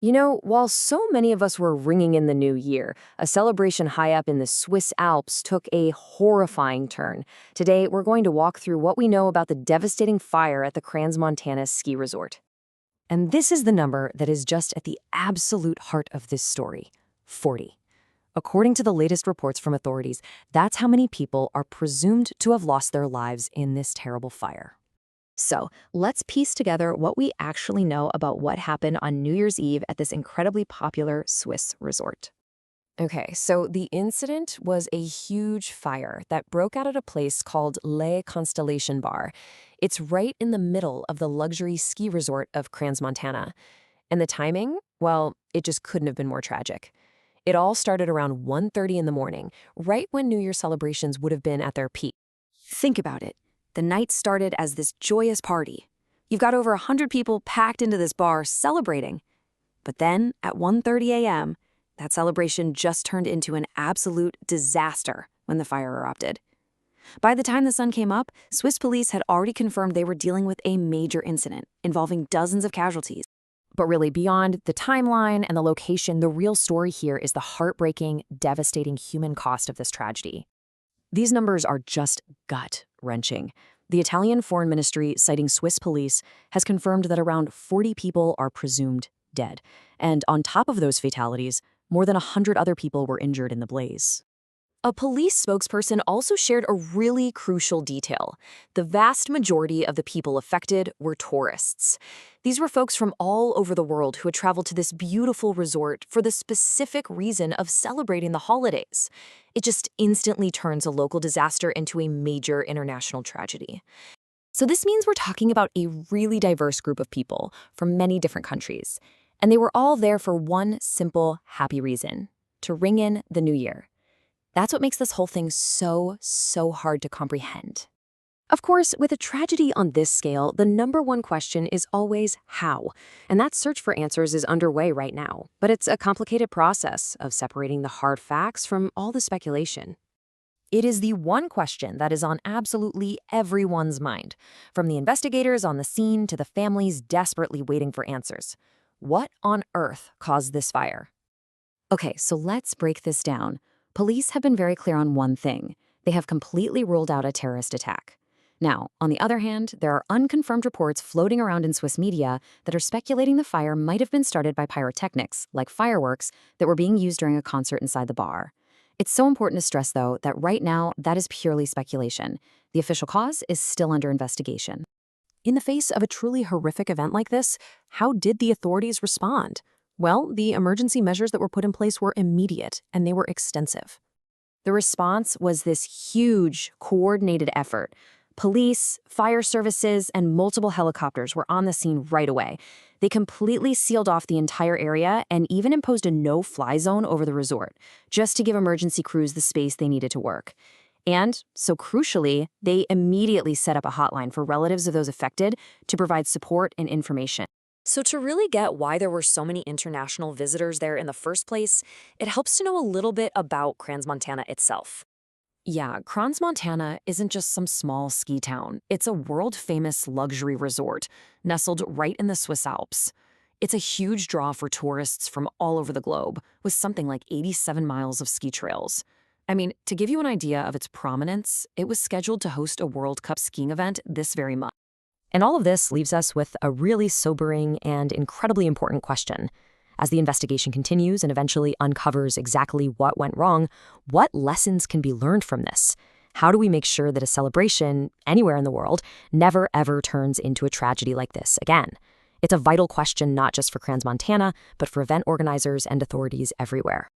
While so many of us were ringing in the new year, a celebration high up in the Swiss Alps took a horrifying turn. Today, we're going to walk through what we know about the devastating fire at the Crans-Montana ski resort. And this is the number that is just at the absolute heart of this story: 40. According to the latest reports from authorities, that's how many people are presumed to have lost their lives in this terrible fire. So let's piece together what we actually know about what happened on New Year's Eve at this incredibly popular Swiss resort. Okay, so the incident was a huge fire that broke out at a place called Le Constellation Bar. It's right in the middle of the luxury ski resort of Crans-Montana. And the timing? Well, it just couldn't have been more tragic. It all started around 1:30 in the morning, right when New Year celebrations would have been at their peak. Think about it. The night started as this joyous party. You've got over 100 people packed into this bar celebrating. But then, at 1:30 a.m., that celebration just turned into an absolute disaster when the fire erupted. By the time the sun came up, Swiss police had already confirmed they were dealing with a major incident involving dozens of casualties. But really, beyond the timeline and the location, the real story here is the heartbreaking, devastating human cost of this tragedy. These numbers are just gut-wrenching. The Italian Foreign Ministry, citing Swiss police, has confirmed that around 40 people are presumed dead. And on top of those fatalities, more than 100 other people were injured in the blaze. A police spokesperson also shared a really crucial detail. The vast majority of the people affected were tourists. These were folks from all over the world who had traveled to this beautiful resort for the specific reason of celebrating the holidays. It just instantly turns a local disaster into a major international tragedy. So this means we're talking about a really diverse group of people from many different countries. And they were all there for one simple, happy reason: to ring in the new year. That's what makes this whole thing so hard to comprehend. Of course, with a tragedy on this scale, the number one question is always how. And that search for answers is underway right now. But it's a complicated process of separating the hard facts from all the speculation. It is the one question that is on absolutely everyone's mind, from the investigators on the scene to the families desperately waiting for answers. What on earth caused this fire? Okay, so let's break this down. Police have been very clear on one thing. They have completely ruled out a terrorist attack. Now, on the other hand, there are unconfirmed reports floating around in Swiss media that are speculating the fire might have been started by pyrotechnics, like fireworks, that were being used during a concert inside the bar. It's so important to stress, though, that right now, that is purely speculation. The official cause is still under investigation. In the face of a truly horrific event like this, how did the authorities respond? Well, the emergency measures that were put in place were immediate, and they were extensive. The response was this huge, coordinated effort. Police, fire services, and multiple helicopters were on the scene right away. They completely sealed off the entire area and even imposed a no-fly zone over the resort, just to give emergency crews the space they needed to work. And, so crucially, they immediately set up a hotline for relatives of those affected to provide support and information. So to really get why there were so many international visitors there in the first place, it helps to know a little bit about Crans-Montana itself. Yeah, Crans-Montana isn't just some small ski town. It's a world-famous luxury resort, nestled right in the Swiss Alps. It's a huge draw for tourists from all over the globe, with something like 87 miles of ski trails. I mean, to give you an idea of its prominence, it was scheduled to host a World Cup skiing event this very month. And all of this leaves us with a really sobering and incredibly important question. As the investigation continues and eventually uncovers exactly what went wrong, what lessons can be learned from this? How do we make sure that a celebration, anywhere in the world, never ever turns into a tragedy like this again? It's a vital question not just for Crans-Montana, but for event organizers and authorities everywhere.